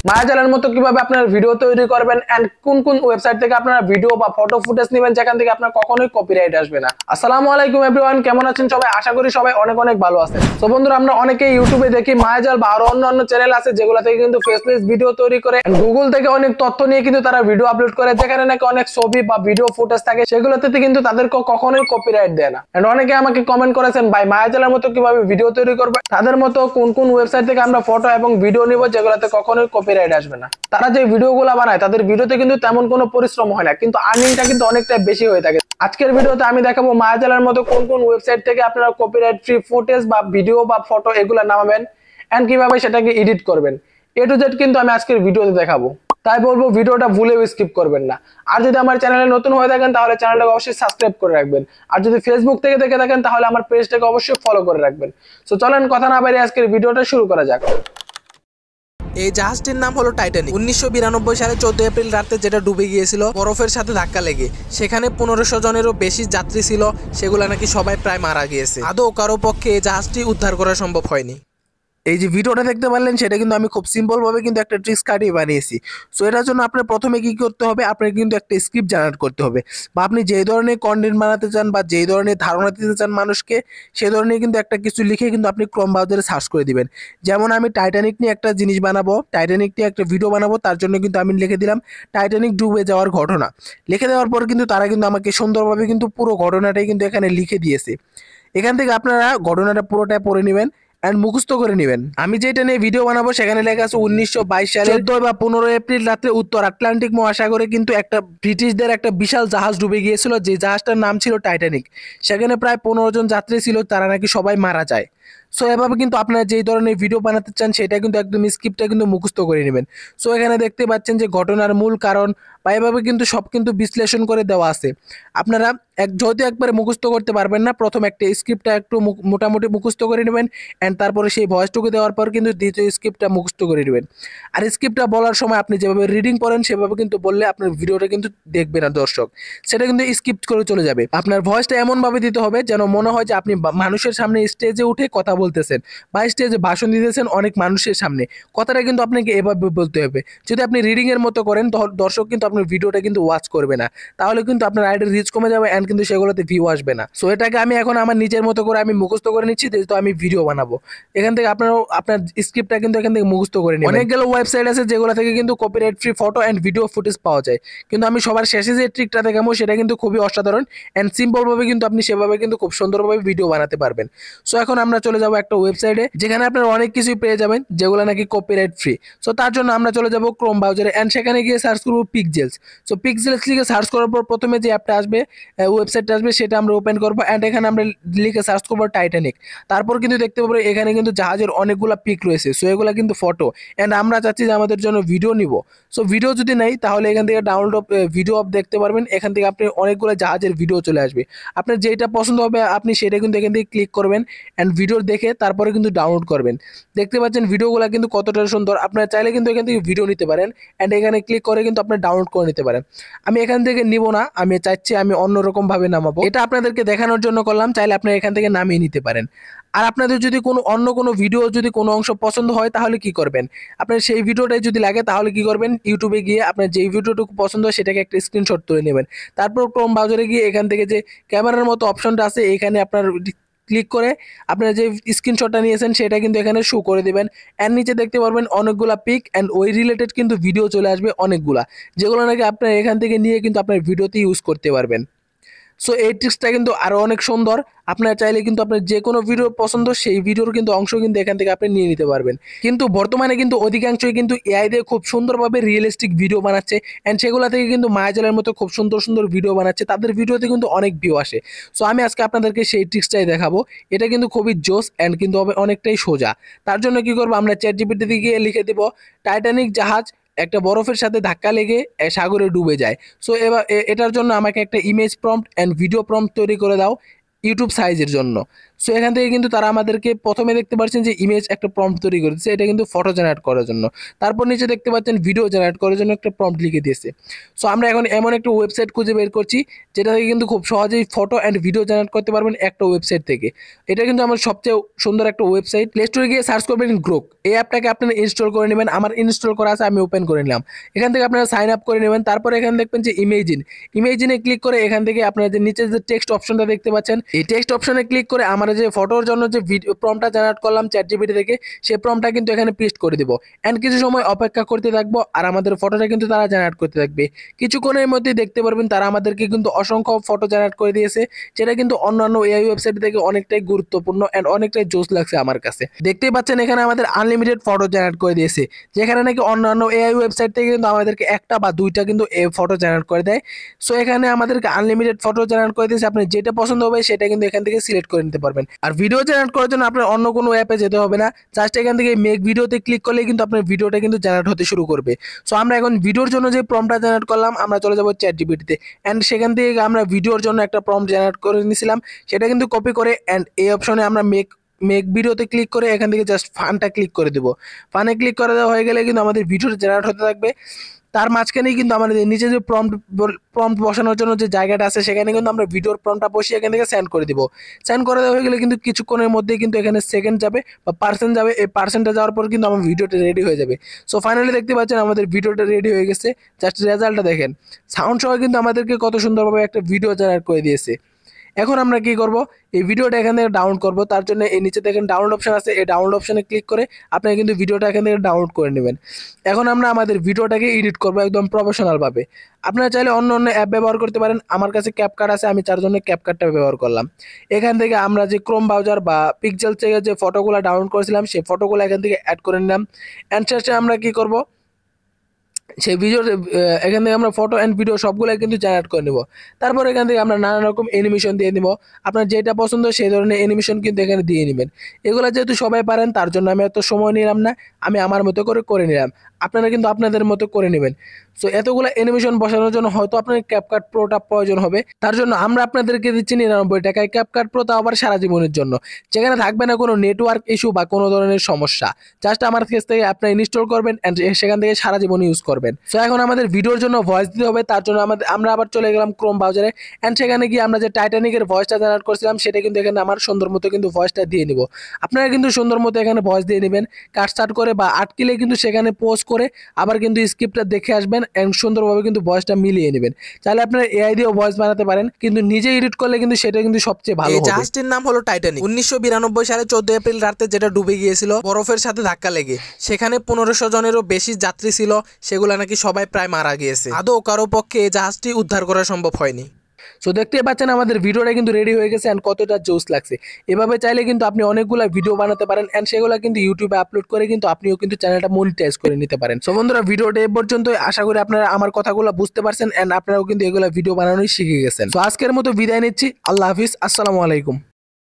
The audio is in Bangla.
মায়াজালের মতো কিভাবে আপনারা ভিডিও তৈরি করবেন এন্ড কোন কোন ওয়েবসাইট থেকে আপনারা ভিডিও বা ফটো ফুটেজ নেবেন যেখান থেকে আপনার কখনোই কপিরাইট আসবে না। আসসালামু আলাইকুম এভরিওয়ান, কেমন আছেন সবাই? আশা করি সবাই অনেক অনেক ভালো আছেন। তো বন্ধুরা, আমরা অনেকেই ইউটিউবে দেখি মায়াজাল বা আরো অন্যান্য চ্যানেল আছে যেগুলো থেকে কিন্তু ফেসলেস ভিডিও তৈরি করে গুগল থেকে অনেক তথ্য নিয়ে কিন্তু তারা ভিডিও আপলোড করে, যেখানে নাকি অনেক ছবি বা ভিডিও ফুটেজ থাকে, সেগুলোতে কিন্তু তাদেরকে কখনোই কপিরাইট দেয় না। এন্ড অনেকে আমাকে কমেন্ট করেছেন, ভাই মায়াজালের মতো কিভাবে ভিডিও তৈরি করবে, তাদের মতো কোন কোন ওয়েবসাইট থেকে আমরা ফটো এবং ভিডিও নিব যেগুলোতে কখনোই কপিরাইট আসবে না। তারা যে ভিডিওগুলো বানায় তাদের ভিডিওতে কিন্তু তেমন কোনো পরিশ্রম হয় না, কিন্তু আর্নিংটা কিন্তু অনেকটা বেশি হয়ে থাকে। আজকের ভিডিওতে আমি দেখাবো মায়াজালের মতো কোন কোন ওয়েবসাইট থেকে আপনারা কপিরাইট ফ্রি ফুটেজ বা ভিডিও বা ফটো এগুলো নামাবেন এন্ড কিভাবে সেটাকে এডিট করবেন। এ টু জেড কিন্তু আমি আজকের ভিডিওতে দেখাবো, তাই বলবো ভিডিওটা ভুলেও স্কিপ করবেন না। আর যদি আমার চ্যানেলে নতুন হয়ে থাকেন তাহলে চ্যানেলটাকে অবশ্যই সাবস্ক্রাইব করে রাখবেন, আর যদি ফেসবুক থেকে দেখে থাকেন তাহলে আমার পেজটাকে অবশ্যই ফলো করে রাখবেন। সো চলেন কথা না বাইরে আজকের ভিডিওটা শুরু করা যাক। এই জাহাজটির নাম হলো টাইটানিক। 1992 সালে 14 এপ্রিল রাতে যেটা ডুবে গিয়েছিল বরফের সাথে ধাক্কা লেগে। সেখানে 1500 জনেরও বেশি যাত্রী ছিল, সেগুলা নাকি সবাই প্রায় মারা গিয়েছে। আদৌ কারো পক্ষে এই জাহাজটি উদ্ধার করা সম্ভব হয়নি। এই যে ভিডিওটা দেখতে পারলেন সেটা কিন্তু আমি খুব সিম্পল ভাবে কিন্তু একটা ট্রিক্স কাটিয়ে বানিয়েছি। সো এটার জন্য আপনার প্রথমে কি করতে হবে, আপনার কিন্তু একটা স্ক্রিপ্ট জেনারেট করতে হবে, বা আপনি যেই ধরনের কন্টেন্ট বানাতে চান বা যেই ধরনের ধারণা দিতে চান মানুষকে, সেই ধরনের কিন্তু একটা কিছু লিখে কিন্তু আপনি ক্রোম ব্রাউজারে সার্চ করে দিবেন। যেমন আমি টাইটানিক নিয়ে একটা জিনিস বানাবো, টাইটানিক নিয়ে একটা ভিডিও বানাবো, তার জন্য কিন্তু আমি লিখে দিলাম টাইটানিক ডুবে যাওয়ার ঘটনা। লিখে দেওয়ার পর কিন্তু তারা কিন্তু আমাকে সুন্দরভাবে কিন্তু পুরো ঘটনাটাই কিন্তু এখানে লিখে দিয়েছে। এখান থেকে আপনারা ঘটনাটা পুরোটাই পড়ে নেবেন এন্ড মুখস্থ করে নেবেন। আমি যেটা নিয়ে ভিডিও বানাবো সেখানে লেখা আছে 1922 সালে 14 বা 15 এপ্রিল রাত্রে উত্তর আটলান্টিক মহাসাগরে কিন্তু একটা ব্রিটিশদের একটা বিশাল জাহাজ ডুবে গিয়েছিল, যে জাহাজটার নাম ছিল টাইটানিক। সেখানে প্রায় 15 জন যাত্রী ছিল, তারা নাকি সবাই মারা যায়। সো এভাবে কিন্তু আপনারা যেই ধরনের ভিডিও বানাতে চান সেটা কিন্তু একদম স্ক্রিপ্টটা কিন্তু মুখস্থ করে নেবেন। সো এখানে দেখতে পাচ্ছেন যে ঘটনার মূল কারণ বা এভাবে কিন্তু সব কিন্তু বিশ্লেষণ করে দেওয়া আছে। আপনারা যেহেতু একবারে মুখস্থ করতে পারবেন না, প্রথম একটা স্ক্রিপ্টটা একটু মোটামুটি মুখস্থ করে নেবেন এন্ড তারপরে সেই ভয়েসটুকু দেওয়ার পর কিন্তু দ্বিতীয় স্ক্রিপ্টটা মুখস্থ করে নেবেন। আর স্ক্রিপ্টটা বলার সময় আপনি যেভাবে রিডিং পড়েন সেভাবে কিন্তু বললে আপনার ভিডিওটা কিন্তু দেখবে না দর্শক, সেটা কিন্তু স্কিপ করে চলে যাবে। আপনার ভয়েসটা এমনভাবে দিতে হবে যেন মনে হয় যে আপনি মানুষের সামনে স্টেজে উঠে কথা বলতেছেন বা স্টেজে ভাষণ দিতেছেন অনেক মানুষের সামনে। কথাটা কিন্তু আপনাকে এভাবে বলতে হবে। যদি আপনি রিডিং এর মতো করেন তাহলে দর্শক কিন্তু আপনার ভিডিওটা কিন্তু ওয়াচ করবে না, তাহলে কিন্তু আপনার আইডির রিচ কমে যাবে এন্ড কিন্তু সেগুলোতে ভিউ আসবে না। সো এটাকে আমি এখন আমার নিজের মতো করে আমি মুখস্থ করে নিচ্ছি, যেহেতু আমি ভিডিও বানাবো। এখান থেকে আপনার স্ক্রিপ্টটা কিন্তু এখান থেকে মুখস্থ করে নেবেন। অনেকগুলো ওয়েবসাইট আছে যেগুলো থেকে কিন্তু copyright free photo and video footage পাওয়া যায়, কিন্তু আমি সবার শেষে যে ট্রিকটা দেখাবো সেটা কিন্তু খুবই অসাধারণ এন্ড সিম্পল ভাবে কিন্তু আপনি সেভাবে কিন্তু খুব সুন্দরভাবে ভিডিও বানাতে পারবেন। সো এখন আমরা চলে যাবো একটা ওয়েবসাইটে যেখানে আপনারা অনেক কিছুই পেয়ে যাবেন যেগুলো নাকি কপিরাইট ফ্রি। সো তার জন্য আমরা চলে যাব ক্রোম ব্রাউজারে এন্ড সেখানে গিয়ে সার্চ করব পিক্সেলস। সো পিক্সেলস লিখে সার্চ করার পর প্রথমে যে অ্যাপটা আসবে, ওয়েবসাইটটা আসবে, সেটা আমরা ওপেন করবো এন্ড এখানে আমরা লিখে সার্চ করবো টাইটানিক। তারপর কিন্তু দেখতে পাবো এখানে কিন্তু জাহাজের অনেকগুলো পিক রয়েছে। সো এগুলো কিন্তু ফটো এন্ড আমরা চাচ্ছি যে আমাদের জন্য ভিডিও নিব। সো ভিডিও যদি নেই তাহলে এখান থেকে ডাউনলোড ভিডিও অফ দেখতে পারবেন। এখান থেকে আপনি অনেকগুলো জাহাজের ভিডিও চলে আসবে, আপনার যেটা পছন্দ হবে আপনি সেটা কিন্তু এখান থেকে ক্লিক করবেন এন্ড ভিডিও দেখে তারপরে কিন্তু ডাউনলোড করবেন। দেখতে পাচ্ছেন ভিডিওগুলো কিন্তু কতটা সুন্দর। আপনারা চাইলে কিন্তু এখান থেকে ভিডিও নিতে পারেন এন্ড এখানে ক্লিক করে কিন্তু আপনি ডাউনলোড করে নিতে পারেন। আমি এখান থেকে নিব না, আমি চাচ্ছি আমি অন্যরকম ভাবে নামাবো। এটা আপনাদেরকে দেখানোর জন্য করলাম, চাইলে আপনারা এখান থেকে নামিয়ে নিতে পারেন। আর আপনাদের যদি অন্য কোনো ভিডিও যদি কোনো অংশ পছন্দ হয় তাহলে কি করবেন, আপনার সেই ভিডিওটাই যদি লাগে তাহলে কি করবেন, ইউটিউবে গিয়ে আপনার যেই ভিডিওটুকু পছন্দ হয় সেটাকে একটা স্ক্রিনশট তুলে নেবেন। তারপর ক্রোম ব্রাউজারে গিয়ে এখান থেকে যে ক্যামেরার মতো অপশনটা আছে এখানে আপনার ক্লিক করে আপনারা যে স্ক্রিনশটটা নিয়েছেন সেটা কিন্তু এখানে শো করে দিবেন এন্ড নিচে দেখতে পারবেন অনেকগুলা পিক এন্ড ওই রিলেটেড কিন্তু ভিডিও চলে আসবে অনেকগুলা, যেগুলো নাকি আপনারা এখান থেকে নিয়ে কিন্তু আপনার ভিডিওতে ইউজ করতে পারবেন। সো এই ট্রিক্সটা কিন্তু আরো অনেক সুন্দর। আপনারা চাইলে কিন্তু আপনার যে কোনো ভিডিও পছন্দ সেই ভিডিওর কিন্তু অংশ কিন্তু এখান থেকে আপনি নিয়ে নিতে পারবেন। কিন্তু বর্তমানে কিন্তু অধিকাংশই কিন্তু এআই দিয়ে খুব সুন্দরভাবে রিয়েলিস্টিক ভিডিও বানাচ্ছে এন্ড সেগুলো থেকে কিন্তু মায়াজালের মতো খুব সুন্দর সুন্দর ভিডিও বানাচ্ছে, তাদের ভিডিওতে কিন্তু অনেক ভিউ আসে। সো আমি আজকে আপনাদেরকে সেই ট্রিক্সটাই দেখাবো। এটা কিন্তু খুবই জোস এন্ড কিন্তু হবে অনেকটাই সোজা। তার জন্য কি করবো, আমরা চ্যাট জিপিটি গিয়ে লিখে দিব টাইটানিক জাহাজ একটা বরফের সাথে ধাক্কা লেগে সাগরে ডুবে যায়। সো এবার এটার জন্য আমাকে একটা image prompt and video prompt তৈরি করে দাও ইউটিউব সাইজের জন্য। সো এখান থেকে কিন্তু তারা আমাদেরকে প্রথমে দেখতে পাচ্ছেন যে ইমেজ একটা প্রম্পট তৈরি করে দিচ্ছে, এটা কিন্তু ফটো জেনারেট করার জন্য। তারপর নিচে দেখতে পাচ্ছেন ভিডিও জেনারেট করার জন্য একটা প্রম্পট লিখে দিয়েছে। সো আমরা এখন এমন একটা ওয়েবসাইট খুঁজে বের করছি যেটা থেকে কিন্তু খুব সহজেই ফটো অ্যান্ড ভিডিও জেনারেট করতে পারবেন একটা ওয়েবসাইট থেকে। এটা কিন্তু আমার সবচেয়ে সুন্দর একটা ওয়েবসাইট। প্লে স্টোরে গিয়ে সার্চ করবেন গ্রোক, এই অ্যাপটাকে আপনারা ইনস্টল করে নেবেন। আমার ইনস্টল করা আছে, আমি ওপেন করে নিলাম। এখান থেকে আপনারা সাইন আপ করে নেবেন। তারপরে এখানে দেখবেন যে ইমেজিনে ক্লিক করে এখান থেকে আপনারা যে নিচে যে টেক্সট অপশনটা দেখতে পাচ্ছেন, এই টেক্সট অপশনে ক্লিক করে আমরা যে ফটোর জন্য যে ভিডিও প্রম্পটটা জেনারেট করলাম চ্যাটজিপিটি থেকে, সেই প্রম্পটটা কিন্তু এখানে পেস্ট করে দিব এন্ড কিছু সময় অপেক্ষা করতে থাকবো আর আমাদের ফটোটা কিন্তু তারা জেনারেট করতে থাকবে। কিছুক্ষণের মধ্যে দেখতে পারবেন তারা আমাদেরকে কিন্তু অসংখ্য ফটো জেনারেট করে দিয়েছে, যেটা কিন্তু অন্যান্য এআই ওয়েবসাইট থেকে অনেকটাই গুরুত্বপূর্ণ এন্ড অনেকটাই জোস লাগছে আমার কাছে। দেখতেই পাচ্ছেন এখানে আমাদের আনলিমিটেড ফটো জেনারেট করে দিয়েছে, যেখানে নাকি অন্যান্য এআই ওয়েবসাইট থেকে কিন্তু আমাদেরকে একটা বা দুইটা কিন্তু ফটো জেনারেট করে দেয়। সো এখানে আমাদেরকে আনলিমিটেড ফটো জেনারেট করে দিয়েছে, আপনি যেটা পছন্দ হবে সেটা কিন্তু এখান থেকে সিলেক্ট করে নিতে পারবেন। আর ভিডিও জেনারেট করার জন্য আপনার অন্য কোনো অ্যাপে যেতে হবে না, জাস্ট এখান থেকে মেক ভিডিওতে ক্লিক করলেই কিন্তু আপনার ভিডিওটা কিন্তু জেনারেট হতে শুরু করবে। সো আমরা এখন ভিডিওর জন্য যে প্রম্পটটা জেনারেট করলাম, আমরা চলে যাবো চ্যাটজিপিটিতে এন্ড সেখান থেকে আমরা ভিডিওর জন্য একটা প্রম্পট জেনারেট করে নিয়েছিলাম, সেটা কিন্তু কপি করে এন্ড এই অপশনে আমরা মেক ভিডিওতে ক্লিক করে এখান থেকে জাস্ট ফানটা ক্লিক করে দেবো। ফানে ক্লিক করে দেওয়া হয়ে গেলে কিন্তু আমাদের ভিডিওটা জেনারেট হতে থাকবে। তার মাঝখানেই কিন্তু আমাদের নিচে যে প্রম্পট বসানোর জন্য যে জায়গাটা আছে, সেখানে কিন্তু আমরা ভিডিওর প্রম্পটটা বসিয়ে এখান থেকে সেন্ড করে দিব। সেন্ড করে দেওয়া হয়ে গেলে কিন্তু কিছুক্ষণের মধ্যেই কিন্তু এখানে সেকেন্ড যাবে বা পার্সেন্ট যাবে। এই পার্সেন্টটা যাওয়ার পর কিন্তু আমার ভিডিওটা রেডি হয়ে যাবে। সো ফাইনালি দেখতে পাচ্ছেন আমাদের ভিডিওটা রেডি হয়ে গেছে। জাস্ট রেজাল্টটা দেখেন, সাউন্ড সহ কিন্তু আমাদেরকে কত সুন্দরভাবে একটা ভিডিও জেনারেট করে দিয়েছে। এখন আমরা কি করব, এই ভিডিওটা এখান থেকে ডাউনলোড করব। তার জন্য এই নিচে দেখেন ডাউনলোড অপশন আছে, এই ডাউনলোড অপশনে ক্লিক করে আপনারা কিন্তু ভিডিওটা এখান থেকে ডাউনলোড করে নেবেন। এখন আমরা আমাদের ভিডিওটাকে এডিট করব একদম প্রফেশনাল ভাবে। আপনারা চাইলে অন্য অন্য অ্যাপ ব্যবহার করতে পারেন, আমার কাছে ক্যাপকাট আছে, আমি তার জন্য ক্যাপকাটটা ব্যবহার করলাম। এখান থেকে আমরা যে ক্রোম ব্রাউজার বা পিক্সেল থেকে যে ফটোগুলো ডাউনলোড করেছিলাম, সেই ফটোগুলো এখান থেকে অ্যাড করে নিলাম। অ্যান্ড শেষে আমরা কি করব, সেই ভিডিওর এখান থেকে আমরা ফটো অ্যান্ড ভিডিও সবগুলো কিন্তু জেনারেট করে নেব। তারপর এখান থেকে আমরা নানা রকম অ্যানিমেশন দিয়ে নিব। আপনার যেটা পছন্দ সেই ধরনের অ্যানিমেশন কিন্তু এখানে দিয়ে নেবেন। এগুলো যেহেতু সবাই পারেন, তার জন্য আমি এত সময় নিলাম না, আমি আমার মতো করে নিলাম। আপনারা কিন্তু আপনাদের মতো করে নেবেন। সো এতগুলো অ্যানিমেশন বসানোর জন্য হয়তো আপনার ক্যাপকাট প্রোটা প্রয়োজন হবে। তার জন্য আমরা আপনাদেরকে দিচ্ছি 99 টাকায় ক্যাপকাট প্রো, তাও আবার সারা জীবনের জন্য, যেখানে থাকবে না কোনো নেটওয়ার্ক ইস্যু বা কোনো ধরনের সমস্যা। জাস্ট আমার কাছ থেকে আপনারা ইনস্টল করবেন অ্যান্ড সেখান থেকে সারা জীবন ইউজ করবেন। সো এখন আমাদের ভিডিওর জন্য ভয়েস দিতে হবে, তার জন্য আমরা আবার চলে গেলাম ক্রোম ব্রাউজারে অ্যান্ড সেখানে গিয়ে আমরা যে টাইটানিকের ভয়েসটা জেনারেট করছিলাম, সেটা কিন্তু এখানে আমার সুন্দর মতো কিন্তু ভয়েসটা দিয়ে নিব। আপনারা কিন্তু সুন্দর মতো এখানে ভয়েস দিয়ে নেবেন, কাটসাট করে বা আটকিলে কিন্তু সেখানে পোস্ট করে আবার কিন্তু স্ক্রিপ্টটা দেখে আসবেন এন্ড সুন্দরভাবে কিন্তু ভয়েসটা মিলিয়ে নেবেন। চাইলে আপনারা এআই দিয়েও ভয়েস বানাতে পারেন, কিন্তু নিজে এডিট করলে কিন্তু সেটা কিন্তু সবচেয়ে ভালো হবে। এই জাহাজটির নাম হলো টাইটানিক। 1992 সালে 14 এপ্রিল রাতে যেটা ডুবে গিয়েছিল বরফের সাথে ধাক্কা লেগে। সেখানে 1500 জনেরও বেশি যাত্রী ছিল, সেগুলা নাকি সবাই প্রায় মারা গিয়েছে। আদৌ কারো পক্ষে এই জাহাজটি উদ্ধার করা সম্ভব হয়নি। সো দেখতেই পাচ্ছেন আমাদের ভিডিওটা কিন্তু রেডি হয়ে গেছে এন্ড কতটা জোস লাগছে। এভাবে চাইলে কিন্তু আপনি অনেকগুলো ভিডিও বানাতে পারেন এন্ড সেগুলো কিন্তু ইউটিউবে আপলোড করে কিন্তু আপনিও কিন্তু চ্যানেলটা মনিটাইজ করে নিতে পারেন। সো বন্ধুরা, ভিডিওটা এই পর্যন্তই। আশা করি আপনারা আমার কথাগুলো বুঝতে পারছেন এন্ড আপনারাও কিন্তু এগুলো ভিডিও বানানোই শিখে গেছেন। সো আজকের মতো বিদায় নিচ্ছি। আল্লাহ হাফিজ, আসসালামু আলাইকুম।